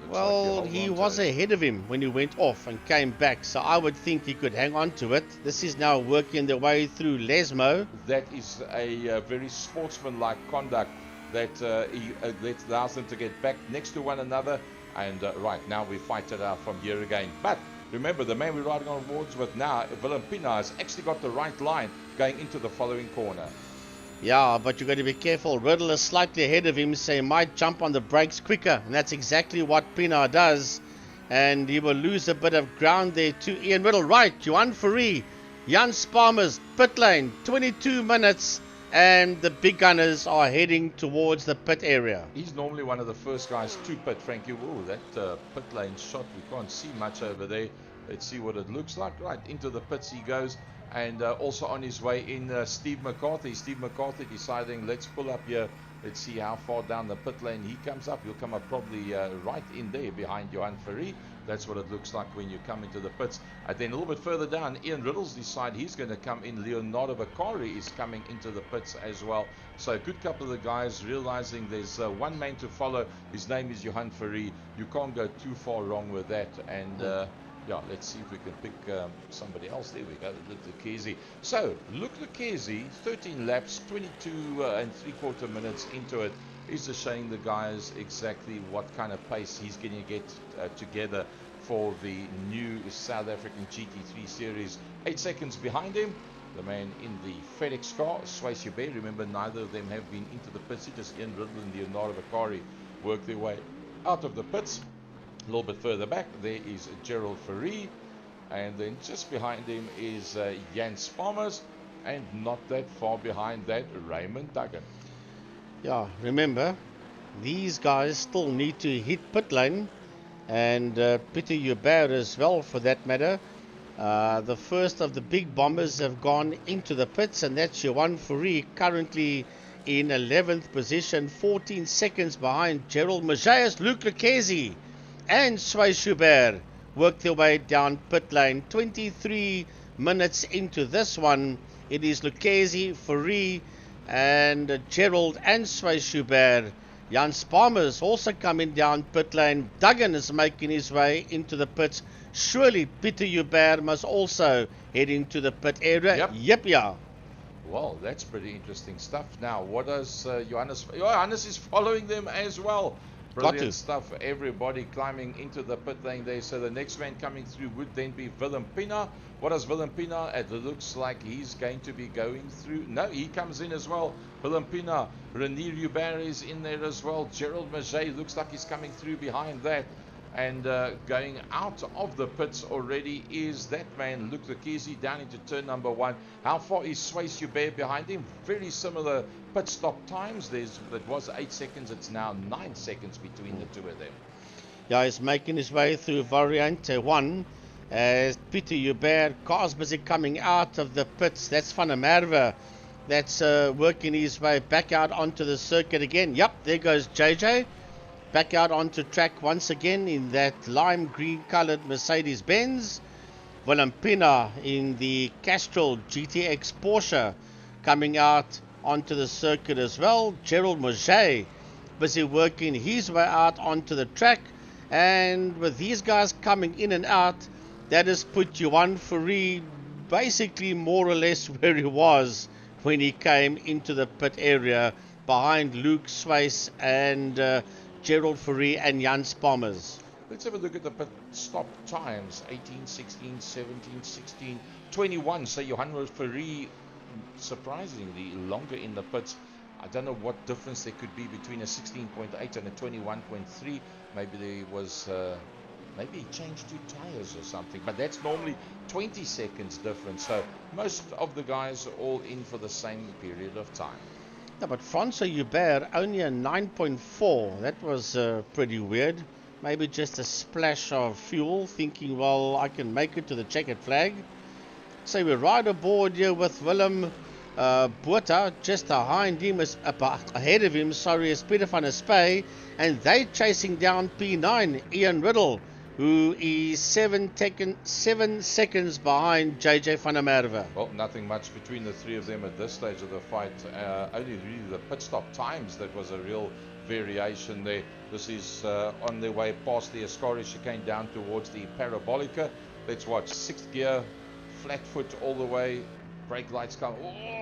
Well, he was ahead of him when he went off and came back, so I would think he could hang on to it. This is now working their way through Lesmo. That is a very sportsmanlike conduct that allows them to get back next to one another. And right now we fight it out from here again. But remember, the man we're riding on boards with now, Willem Pinaar, has actually got the right line going into the following corner. Yeah, but you've got to be careful. Riddle is slightly ahead of him, so he might jump on the brakes quicker. And that's exactly what Pinaar does. And he will lose a bit of ground there to Ian Riddle. Right, Johan Fourie, Jan Spalmers, pit lane, 22 minutes. And the big gunners are heading towards the pit area. He's normally one of the first guys to pit, Frankie. Oh, that pit lane shot, we can't see much over there. Let's see what it looks like. Right, into the pits he goes. And also on his way in, Steve McCarthy. Steve McCarthy deciding, let's pull up here Let's see how far down the pit lane he comes up. He'll come up probably right in there behind Johan Ferry. That's what it looks like when you come into the pits. And then a little bit further down, Ian Riddle's side, he's going to come in. Leonardo Bakari is coming into the pits as well. So a good couple of the guys realizing there's one man to follow. His name is Johan Ferry. You can't go too far wrong with that. And yeah, let's see if we can pick somebody else. There we go, Luke Lucchese. So, Luke Lucchese, 13 laps, 22 and 3/4 minutes into it. He's just showing the guys exactly what kind of pace he's going to get together for the new South African GT3 Series. 8 seconds behind him, the man in the FedEx car, Sway Hubert. Remember, neither of them have been into the pits. Just Ian Riddle and Leonardo Bakari work their way out of the pits. A little bit further back, there is Gerald Ferry, and then just behind him is Jan Sparmers, and not that far behind that, Raymond Duggan. Yeah, remember, these guys still need to hit pit lane, and Peter Hubert as well for that matter. The first of the big bombers have gone into the pits, and that's Johan Ferry, currently in 11th position, 14 seconds behind Gerald Mageas. Luke Lucchese and Sway Hubert work their way down pit lane. 23 minutes into this one, it is Lucchese, Ferry, and Gerald and Sway Hubert. Jan Sparmers also coming down pit lane. Duggan is making his way into the pits. Surely Peter Hubert must also head into the pit area. Yep, yeah. Well, that's pretty interesting stuff. Now, what does Johannes... Johannes is following them as well. Brilliant stuff. Everybody climbing into the pit lane there. So the next man coming through would then be Willem Pina. What does Willem Pina? It looks like he's going to be going through. No, he comes in as well. Willem Pina. Renier Hubert is in there as well. Gerald Maget looks like he's coming through behind that. And going out of the pits already is that man, Luke Lucchese, down into turn number 1. How far is Sway Hubert behind him? Very similar pit stop times. It was 8 seconds. It's now 9 seconds between the two of them. Yeah, he's making his way through Variante 1 as Peter Hubert, cars busy coming out of the pits. That's Van der Merwe. That's working his way back out onto the circuit again. Yep, there goes JJ. Back out onto track once again in that lime green colored Mercedes-Benz. Willem Pina in the Castrol GTX Porsche coming out onto the circuit as well. Gerald Maget busy working his way out onto the track. And with these guys coming in and out, that has put Johan Ferry basically more or less where he was when he came into the pit area behind Luke Sways and Gerald Ferry and Jan Sparmers. Let's have a look at the pit stop times. 18, 16, 17, 16, 21. So Johan Ferry surprisingly longer in the pits. I don't know what difference there could be between a 16.8 and a 21.3. Maybe there was maybe he changed 2 tires or something, but that's normally 20 seconds difference. So most of the guys are all in for the same period of time. Yeah, but Francois Hubert only a 9.4. That was pretty weird. Maybe just a splash of fuel, thinking, well, I can make it to the checkered flag. So we ride aboard here with Willem Botha, just ahead of him, is Peter van der Spy, and they chasing down P9, Ian Riddle, who is 7 seconds behind JJ van der Merwe. Well, nothing much between the three of them at this stage of the fight. Only really the pit stop times that was a real variation there. This is on their way past the Ascari chicane down towards the Parabolica. Let's watch 6th gear, flat foot all the way. Brake lights come.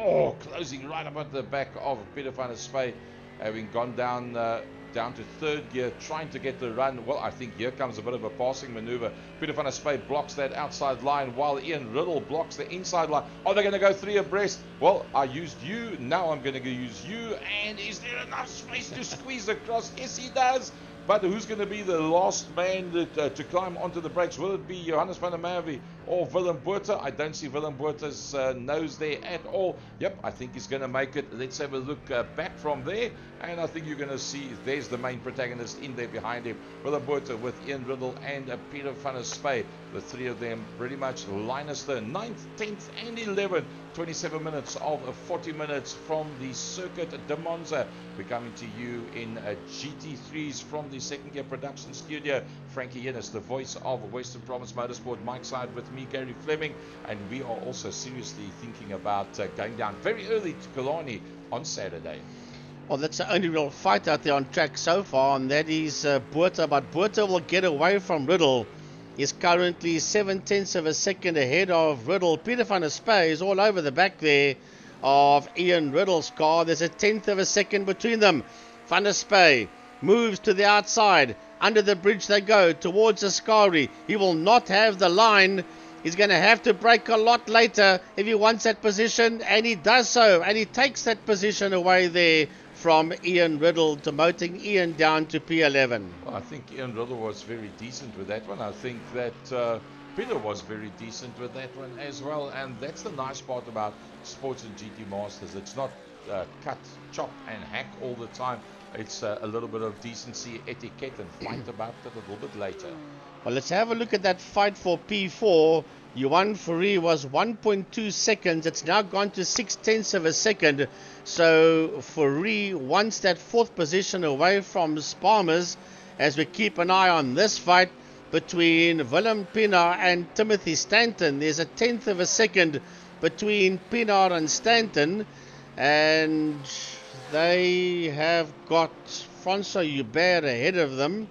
Oh, closing right up at the back of Peter van der Spy, having gone down to 3rd gear, trying to get the run. Well, I think here comes a bit of a passing maneuver. Peter van der Spy blocks that outside line while Ian Riddle blocks the inside line. Are they going to go 3 abreast? Well, I used you. Now I'm going to use you. And is there enough space to squeeze across? Yes, he does. But who's going to be the last man to climb onto the brakes? Will it be Johannes van der Merwe or Willem Botha? I don't see Willem Botha's nose there at all. Yep, I think he's going to make it. Let's have a look back from there. And I think you're going to see there's the main protagonist in there behind him. Willem Botha with Ian Riddle and Peter van der Spy. The three of them pretty much line astern. 9th, 10th and 11th. 27 minutes of 40 minutes from the circuit de Monza. We're coming to you in GT3s from the Second Gear Production Studio. Frankie Innes, the voice of Western Province Motorsport. Mike side with me, Gary Fleming, and we are also seriously thinking about going down very early to Killarney on Saturday. Well, that's the only real fight out there on track so far, and that is Buerta. But Buerta will get away from Riddle. He's currently 7/10 of a second ahead of Riddle. Peter van der Spy is all over the back there of Ian Riddle's car. There's a 10th of a second between them. Van der Spy moves to the outside. Under the bridge they go towards Ascari. He will not have the line. He's going to have to brake a lot later if he wants that position, and he does so, and he takes that position away there from Ian Riddle, demoting Ian down to P11. Well, I think Ian Riddle was very decent with that one. I think that Peter was very decent with that one as well, and that's the nice part about sports and GT Masters. It's not cut, chop and hack all the time. It's a little bit of decency, etiquette, and fight about it a little bit later. Well, let's have a look at that fight for P4. Johan Fourie was 1.2 seconds. It's now gone to 6/10 of a second. So Fourie wants that fourth position away from Sparmers as we keep an eye on this fight between Willem Pienaar and Timothy Stanton. There's a 10th of a second between Pienaar and Stanton, and they have got Francois Hubert ahead of them.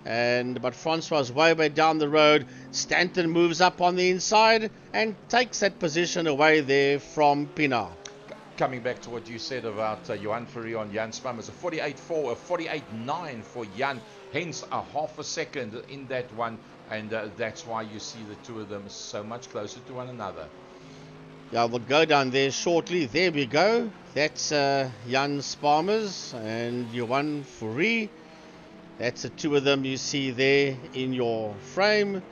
But Francois is way down the road. Stanton moves up on the inside and takes that position away there from Pienaar. Coming back to what you said about Johan Fourie on Jan Sparmers, a 48.4, a 48.9 for Jan, hence a half a second in that one, and that's why you see the two of them so much closer to one another. Yeah, we'll go down there shortly. There we go. That's Jan Sparmers and Johan Fourie. That's the two of them you see there in your frame.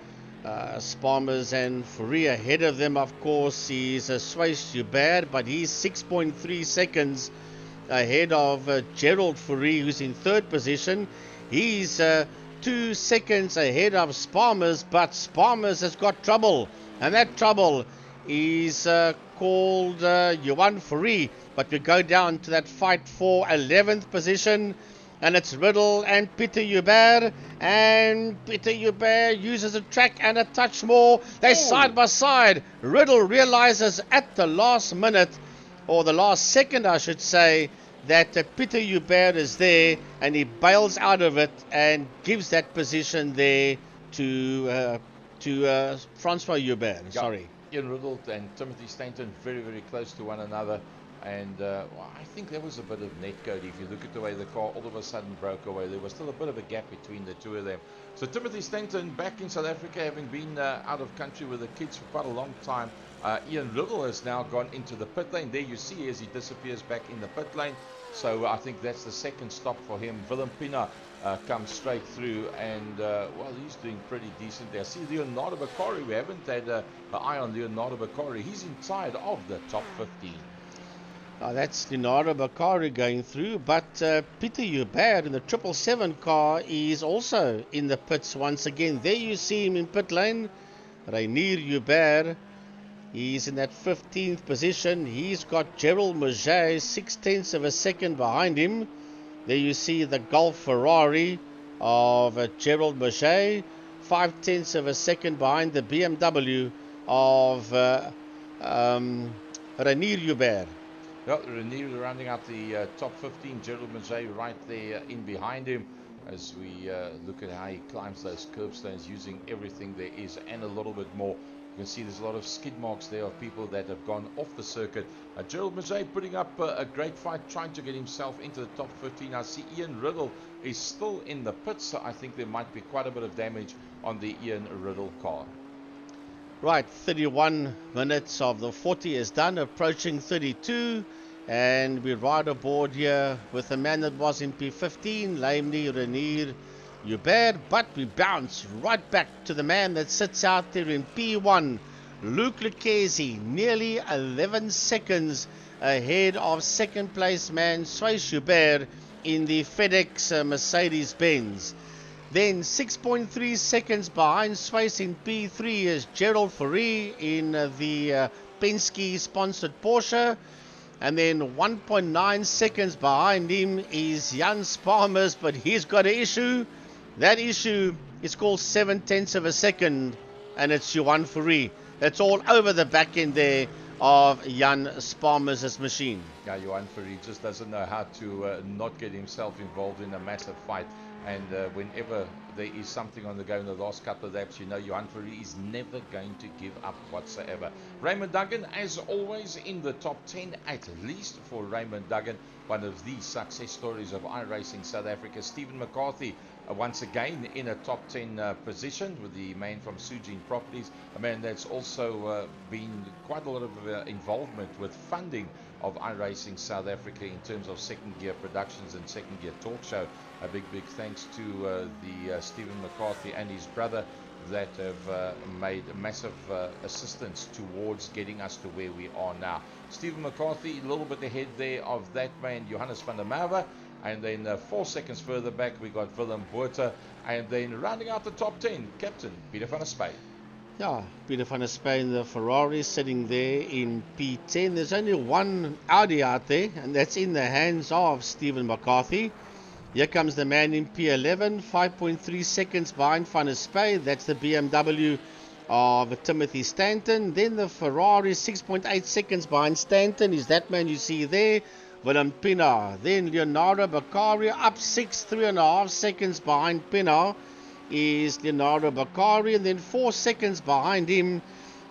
Sparmers and Fourie ahead of them, of course, is Swiss Hubert, but he's 6.3 seconds ahead of Gerald Fourie, who's in third position. He's 2 seconds ahead of Sparmers, but Sparmers has got trouble, and that trouble is called Johan Fourie. But we go down to that fight for 11th position, and it's Riddle and Peter Hubert, and Peter Hubert uses a track and a touch more. They're side by side. Riddle realizes at the last minute, or the last second I should say, that Peter Hubert is there, and he bails out of it and gives that position there to Francois Hubert. Yeah. Sorry. Ian Riddle and Timothy Stanton very close to one another. And well, I think there was a bit of netcode. If you look at the way the car all of a sudden broke away, there was still a bit of a gap between the two of them. So Timothy Stanton back in South Africa, having been out of country with the kids for quite a long time. Ian Riddle has now gone into the pit lane. There you see as he disappears back in the pit lane. So I think that's the second stop for him. Willem Pienaar comes straight through, and well, he's doing pretty decent there. See Leonardo Bakari, we haven't had an eye on Leonardo Bakari. He's inside of the top 15. That's Leonardo Bakari going through, but Peter Hubert in the 777 car is also in the pits once again. There you see him in pit lane. Rainier Hubert, he's in that 15th position. He's got Gerald Mauger 6/10 of a second behind him. There you see the Golf Ferrari of Gerald Mauger, 5/10 of a second behind the BMW of Rainier Hubert. Well, Rainier rounding out the top 15. Gerald Mauger right there in behind him as we look at how he climbs those curbstones using everything there is and a little bit more. You can see there's a lot of skid marks there of people that have gone off the circuit. Gerald Mauger putting up a great fight, trying to get himself into the top 15. I see Ian Riddle is still in the pits, so I think there might be quite a bit of damage on the Ian Riddle car. Right, 31 minutes of the 40 is done, approaching 32, and we ride aboard here with a man that was in P15, namely Rainier Hubert, but we bounce right back to the man that sits out there in P1, Luke Lucchesi, nearly 11 seconds ahead of second place man Swiss Hubert in the FedEx Mercedes-Benz. Then 6.3 seconds behind Swiss in P3 is Gerald Fourie in the Penske sponsored Porsche. And then 1.9 seconds behind him is Jan Sparmers, but he's got an issue. That issue is called 7/10 of a second, and it's Johan Fourie. That's all over the back end there of Jan Sparmers' machine. Yeah, Johan Fourie just doesn't know how to not get himself involved in a massive fight. And whenever there is something on the go in the last couple of laps, you know Johan Fourie is never going to give up whatsoever. Raymond Duggan, as always, in the top 10, at least for Raymond Duggan. One of the success stories of iRacing South Africa. Stephen McCarthy, once again in a top 10 position with the man from Sujin Properties, a man that's also been quite a lot of involvement with funding of iRacing South Africa in terms of second gear productions and second gear talk show. A big thanks to the Stephen McCarthy and his brother that have made massive assistance towards getting us to where we are now. Stephen McCarthy a little bit ahead there of that man Johannes van der Merwe, and then 4 seconds further back we got Willem Botha, and then rounding out the top 10, Captain Peter van der Spy. Yeah, Peter van der Spy in the Ferrari sitting there in P10. There's only one Audi out there, and that's in the hands of Stephen McCarthy. Here comes the man in P11, 5.3 seconds behind Van der Spy. That's the BMW of Timothy Stanton. Then the Ferrari, 6.8 seconds behind Stanton, is that man you see there, Willem Pienaar. Then Leonardo Beccaria up 3.5 seconds behind Pienaar is Leonardo Beccaria. And then 4 seconds behind him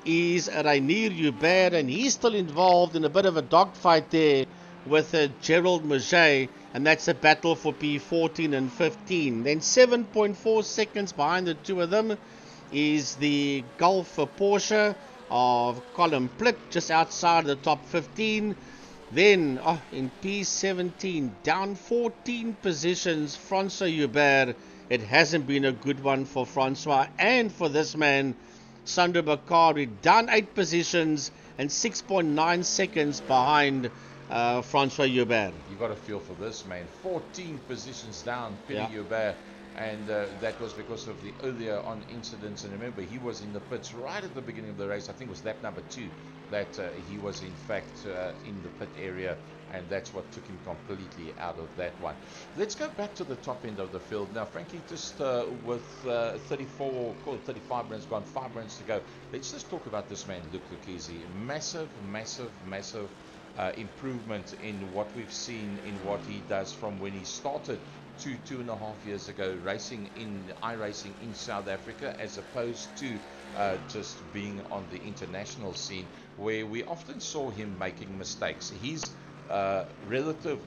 is Rainier Hubert, and he's still involved in a bit of a dogfight there with Gerald Mauger, and that's a battle for P14 and 15. Then 7.4 seconds behind the two of them is the Golf Porsche of Colin Plitt, just outside the top 15. Then in P17, down 14 positions, Francois Hubert. It hasn't been a good one for Francois and for this man, Sandro Bakari, down 8 positions and 6.9 seconds behind Francois Hubert. You got a feel for this man. 14 positions down, Peter Hubert, and that was because of the earlier on incidents. And remember, he was in the pits right at the beginning of the race. I think it was lap number 2 that he was in fact in the pit area, and that's what took him completely out of that one. Let's go back to the top end of the field now, Frankie. Just with 34, call it 35 minutes gone, 5 minutes to go. Let's just talk about this man, Luke Lucchese. Massive improvement in what we've seen in what he does from when he started 2.5 years ago racing in iRacing in South Africa, as opposed to just being on the international scene where we often saw him making mistakes. His relative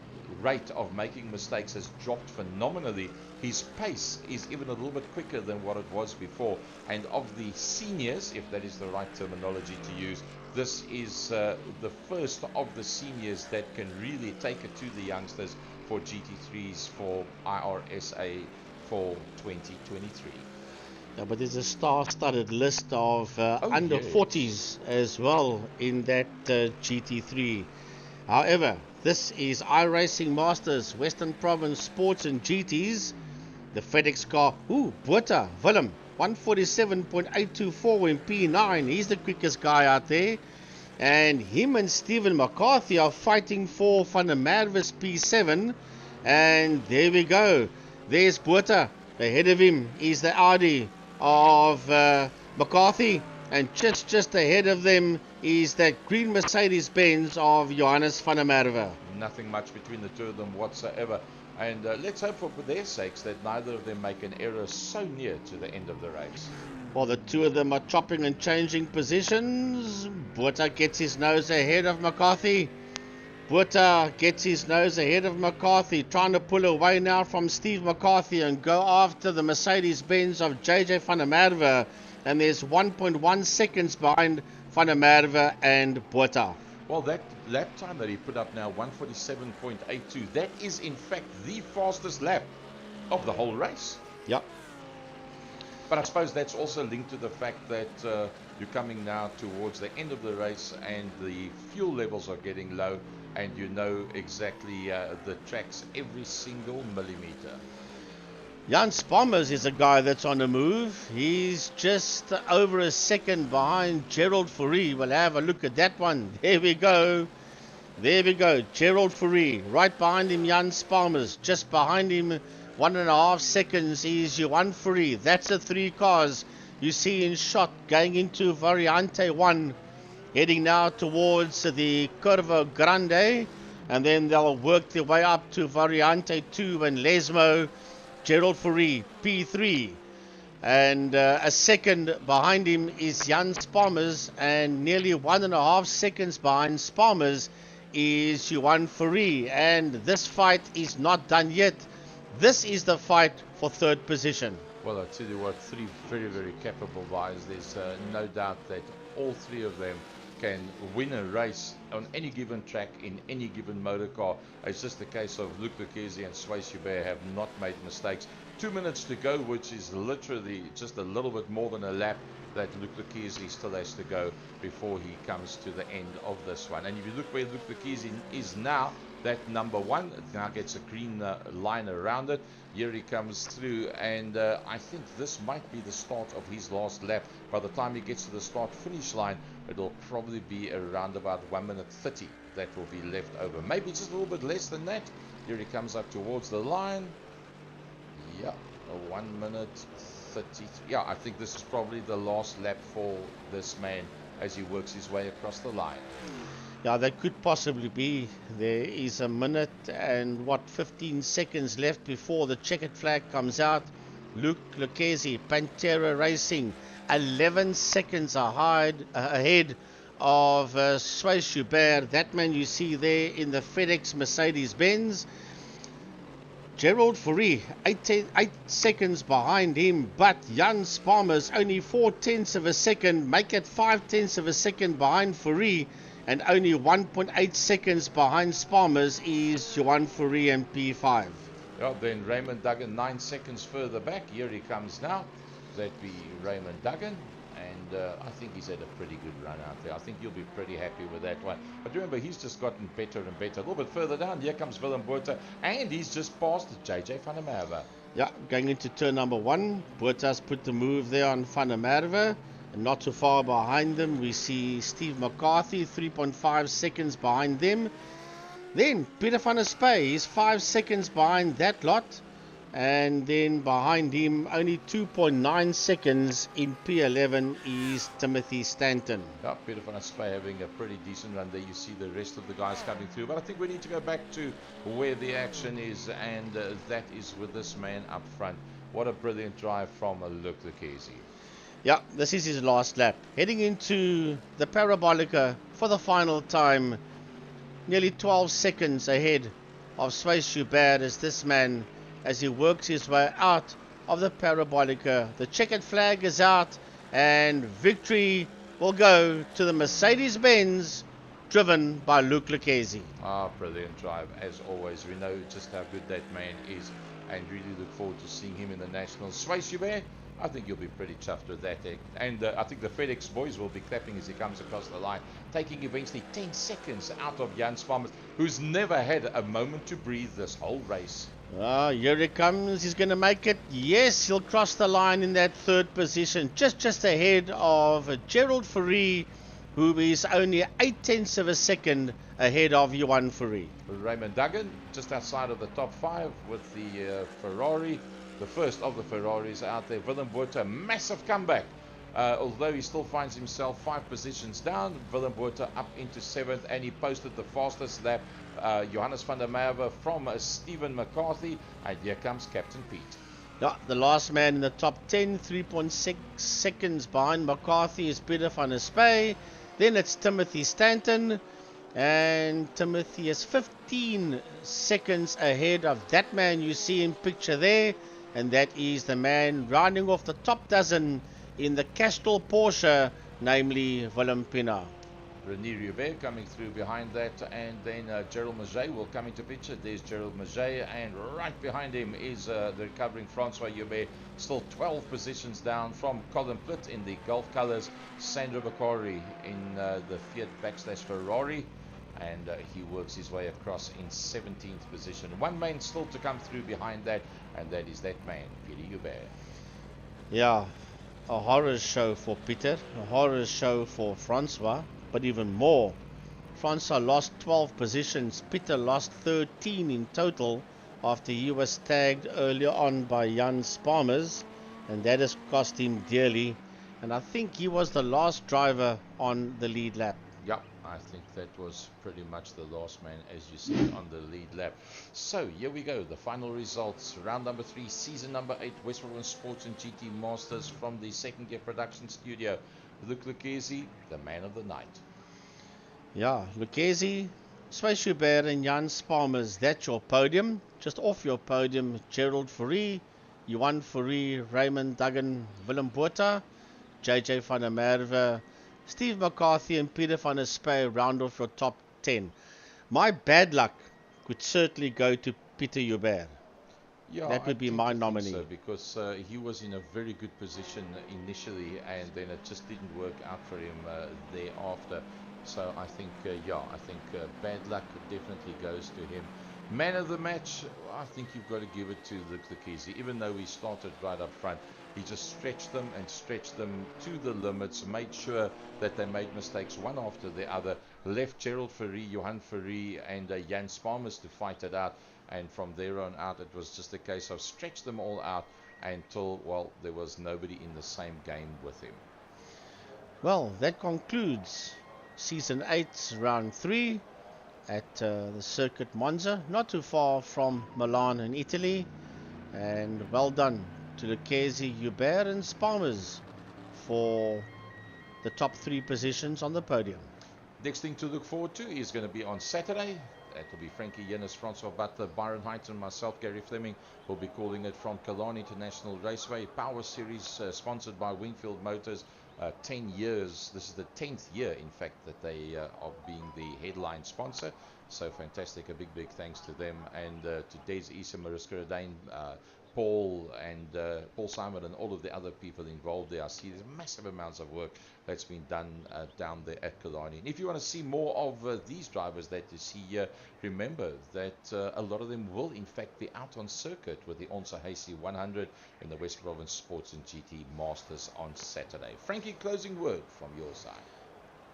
rate of making mistakes has dropped phenomenally. His pace is even a little bit quicker than what it was before, and of the seniors, if that is the right terminology to use, this is the first of the seniors that can really take it to the youngsters for GT3s for IRSA for 2023. Yeah, but there's a star-studded list of under 40s as well in that GT3. However, this is iRacing Masters, Western Province Sports and GTs. The FedEx car, Botha, Willem, 147.824 in P9. He's the quickest guy out there. And him and Stephen McCarthy are fighting for Van der Merwe's P7. And there we go. There's Botha. Ahead of him is the Audi of McCarthy. And just ahead of them is that green Mercedes-Benz of Johannes van der Merwe. Nothing much between the two of them whatsoever. And let's hope for their sakes that neither of them make an error so near to the end of the race. Well, the two of them are chopping and changing positions. Botha gets his nose ahead of McCarthy. Botha gets his nose ahead of McCarthy, trying to pull away now from Steve McCarthy and go after the Mercedes-Benz of JJ van der Merwe. And there's 1.1 seconds behind van der Merwe and Botha. Well, that lap time that he put up now, 147.82, that is in fact the fastest lap of the whole race. Yep. But I suppose that's also linked to the fact that you're coming now towards the end of the race and the fuel levels are getting low, and you know exactly the tracks every single millimeter. Jan Spommers is a guy that's on the move. He's just over a second behind Gerald Fourie. We'll have a look at that one. There we go. There we go. Gerald Fourie. Right behind him, Jan Spommers. Just behind him, 1.5 seconds is Johan Fourie. That's the 3 cars you see in shot going into Variante 1. Heading now towards the Curva Grande. And then they'll work their way up to Variante 2 and Lesmo. Gerald Fourie, P3. And a second behind him is Jan Spommers. And nearly 1.5 seconds behind Spommers is Johan Fourie. And this fight is not done yet. This is the fight for third position. Well, I tell you what, 3 very, very capable guys. There's no doubt that all 3 of them can win a race on any given track in any given motor car. It's just a case of Luc Lucchesi and Sway Schubert have not made mistakes. 2 minutes to go, which is literally just a little bit more than a lap that Luc Lucchesi still has to go before he comes to the end of this one. And if you look where Luc Lucchesi is now, that number 1 now gets a green line around it. Here he comes through, and I think this might be the start of his last lap. By the time he gets to the start finish line, it'll probably be around about 1 minute 30 that will be left over, maybe just a little bit less than that. Here he comes up towards the line. Yeah, 1 minute 30. Yeah, I think this is probably the last lap for this man as he works his way across the line. Yeah, that could possibly be. There is a minute and 15 seconds left before the checkered flag comes out. Luc Lucchesi, Pantera Racing, 11 seconds ahead of Sway Schubert. That man you see there in the FedEx Mercedes-Benz. Gerald Fourie, 8 seconds behind him, but Jan Spommers only 0.4 of a second, make it 0.5 of a second behind Fourie. And only 1.8 seconds behind Spommers is Johan Fourie and P5. Yeah, then Raymond Duggan 9 seconds further back. Here he comes now. That'd be Raymond Duggan. And I think he's had a pretty good run out there. I think you'll be pretty happy with that one. But remember, he's just gotten better and better. A little bit further down, here comes Willem Botha. And he's just passed JJ van der Merwe. Yeah, going into turn number 1. Botha's put the move there on van der Merwe. And not too far behind them, we see Steve McCarthy, 3.5 seconds behind them. Then Peter van der Spey is 5 seconds behind that lot. And then behind him, only 2.9 seconds in P11 is Timothy Stanton. Yeah, Peter van der Spey having a pretty decent run there. You see the rest of the guys coming through. But I think we need to go back to where the action is. And that is with this man up front. What a brilliant drive from Luc Lucchesi. Yeah, this is his last lap. Heading into the Parabolica for the final time. Nearly 12 seconds ahead of Sway Schubert as this man, as he works his way out of the Parabolica. The checkered flag is out and victory will go to the Mercedes-Benz driven by Luc Lucchesi. Brilliant drive as always. We know just how good that man is and really look forward to seeing him in the Nationals. Sway Schubert, I think you'll be pretty chuffed with that. And I think the FedEx boys will be clapping as he comes across the line, taking eventually 10 seconds out of Jan Spommers, who's never had a moment to breathe this whole race. Here he comes. He's going to make it. Yes, he'll cross the line in that third position, just ahead of Gerald Fourie, who is only 0.8 of a second ahead of Johan Fourie. Raymond Duggan just outside of the top 5 with the Ferrari. The first of the Ferraris out there. Willem Botha, massive comeback. Although he still finds himself 5 positions down, Willem Botha up into 7th, and he posted the fastest lap. Johannes van der Merwe from Stephen McCarthy, and here comes Captain Pete. Yeah, the last man in the top 10, 3.6 seconds behind McCarthy is Peter van der Spey. Then it's Timothy Stanton, and Timothy is 15 seconds ahead of that man you see in picture there. And that is the man rounding off the top dozen in the Castrol Porsche, namely Willem Pina. René Rivet coming through behind that, and then Gerald Maget will come into picture. There's Gerald Maget, and right behind him is the recovering Francois Joubert, still 12 positions down from Colin Plitt in the Gulf colours, Sandro Bacori in the Fiat / Ferrari. and he works his way across in 17th position. One man still to come through behind that, and that is that man, Peter Hubert. Yeah, a horror show for Peter, a horror show for Francois, but even more. Francois lost 12 positions, Peter lost 13 in total after he was tagged earlier on by Jan Sparmers, and that has cost him dearly. And I think he was the last driver on the lead lap. Yep, I think that was pretty much the last man, as you said, on the lead lap. So here we go, the final results. Round number 3, season number 8, West Province Sports and GT Masters from the Second Gear Production Studio. Luc Lucchesi, the man of the night. Yeah, Lucchesi, Schubert and Jan Sparmers, that's your podium. Just off your podium, Gerald Fourie, Johan Fourie, Raymond Duggan, Willem Botha, JJ van der Merwe, Steve McCarthy and Peter van der Spey round off your top 10. My bad luck could certainly go to Peter Hubert. Yeah, That I would be tend my to think so nominee. because he was in a very good position initially, and then it just didn't work out for him thereafter. So I think, bad luck definitely goes to him. Man of the match, I think you've got to give it to Luc Lucchesi. Even though he started right up front, he just stretched them and stretched them to the limits, made sure that they made mistakes one after the other, left Gerald Fourie, Johan Fourie, and Jan Sparmers to fight it out. And from there on out, it was just a case of stretch them all out until, well, there was nobody in the same game with him. Well, that concludes Season 8, Round 3 at the circuit Monza, not too far from Milan in Italy. And well done to Lucchesi, Hubert and Sparmers for the top 3 positions on the podium. Next thing to look forward to is going to be on Saturday. That'll be Frankie Yennis, Francois Butler, Byron Heighton, and myself, Gary Fleming. Will be calling it from Killarney International Raceway. Power Series sponsored by Wingfield Motors. 10 years. This is the 10th year, in fact, that they are being the headline sponsor. So fantastic. A big thanks to them. And to Des Issa, Mariska Redane, Paul and Paul Simon and all of the other people involved there. I see there's massive amounts of work that's been done down there at Killarney. And if you want to see more of these drivers that you see here, remember that a lot of them will in fact be out on circuit with the Onsa Hasey 100 in the West Province Sports and GT Masters on Saturday. Frankie, closing word from your side.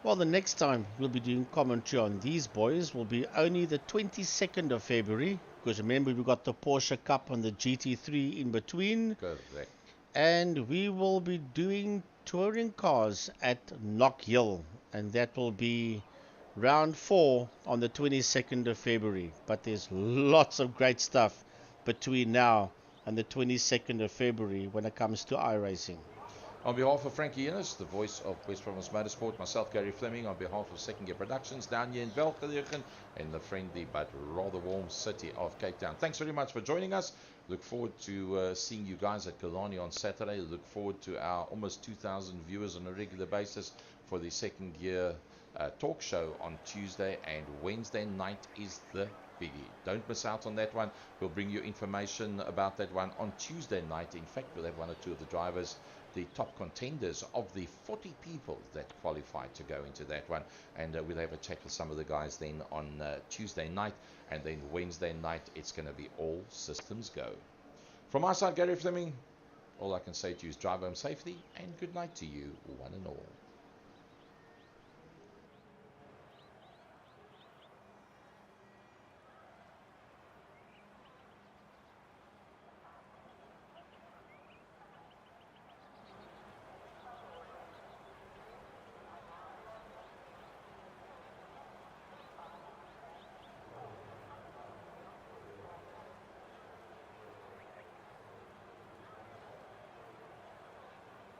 Well, the next time we'll be doing commentary on these boys will be only the 22nd of February, because remember we've got the Porsche Cup and the GT3 in between. Correct. And we will be doing touring cars at Knock Hill, and that will be round 4 on the 22nd of February. But there's lots of great stuff between now and the 22nd of February when it comes to iRacing. On behalf of Frankie Yennis, the voice of West Province Motorsport, myself, Gary Fleming, on behalf of Second Gear Productions, down here in Velkelegen, in the friendly but rather warm city of Cape Town. Thanks very much for joining us. Look forward to seeing you guys at Killarney on Saturday. Look forward to our almost 2,000 viewers on a regular basis for the Second Gear talk show on Tuesday, and Wednesday night is the biggie. Don't miss out on that one. We'll bring you information about that one on Tuesday night. In fact, we'll have one or two of the drivers, the top contenders of the 40 people that qualified to go into that one, and we'll have a chat with some of the guys then on Tuesday night, and then Wednesday night it's going to be all systems go. From my side, Gary Fleming, all I can say to you is drive home safely, and good night to you one and all.